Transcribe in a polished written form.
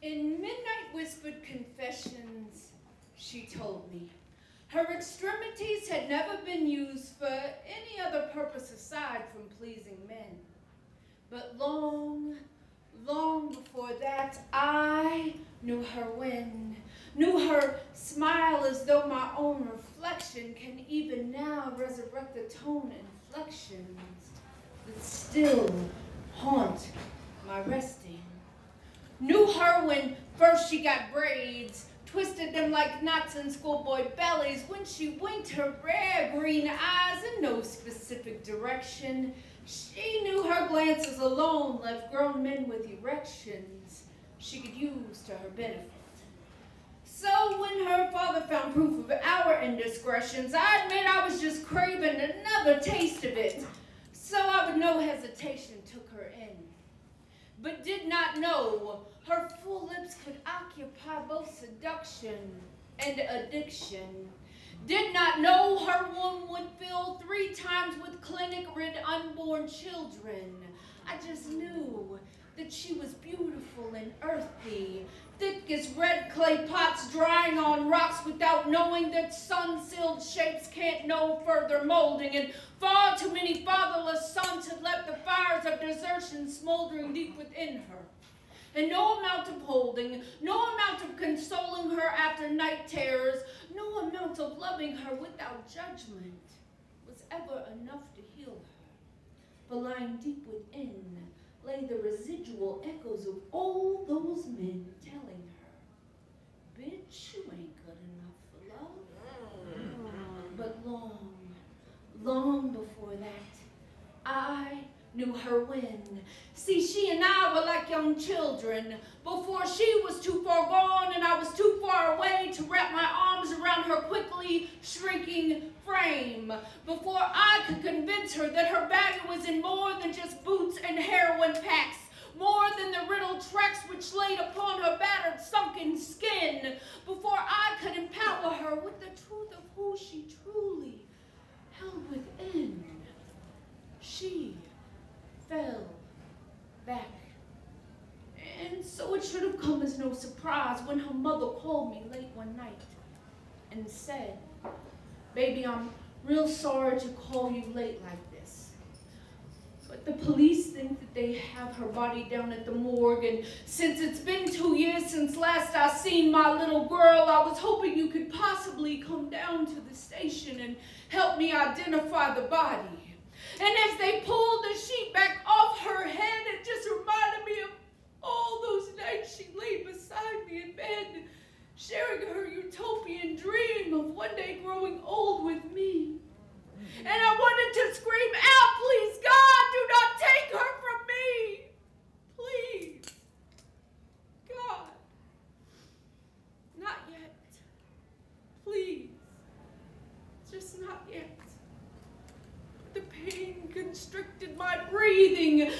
In midnight whispered confessions, she told me her extremities had never been used for any other purpose aside from pleasing men. But long, long before that, I knew her win, knew her smile as though my own reflection can even now resurrect the tone inflections that still haunt my resting. Knew her when first she got braids, twisted them like knots in schoolboy bellies, when she winked her rare green eyes in no specific direction. She knew her glances alone left grown men with erections she could use to her benefit. So when her father found proof of our indiscretions, I admit I was just craving another taste of it. So I with no hesitation took her in, but did not know her full lips could occupy both seduction and addiction. Did not know her womb would fill 3 times with clinic-rid unborn children. I just knew that she was beautiful and earthy, thick as red clay pots drying on rocks, without knowing that sun-sealed shapes can't know further molding, and far too many fatherless sons had left the fires of desertion smoldering deep within her. And no amount of holding, no amount of consoling her after night terrors, no amount of loving her without judgment was ever enough to heal her. For lying deep within lay the residual echoes of all those men telling her, "Bitch, you ain't good enough for love." But long, long before that, I knew her win. See, she and I were like young children, before she was too far gone and I was too far away to wrap my arms around her quickly shrinking frame, before I could convince her that her value was in more than just boots and heroin packs, more than the riddled tracks which laid upon her battered, sunken skin, before I could empower her with the truth of who she truly held within. She fell back. And so it should have come as no surprise when her mother called me late one night and said, "Baby, I'm real sorry to call you late like this, but the police think that they have her body down at the morgue, and since it's been 2 years since last I seen my little girl, I was hoping you could possibly come down to the station and help me identify the body." And as they pulled the sheet back off her head, it just reminded me of all those nights she laid beside me in bed, sharing her utopian dream of one day growing old with me. And I wanted to scream out, "Please, God, do not take her from me. Please, God, not yet. Please, just not yet." The pain constricted my breathing,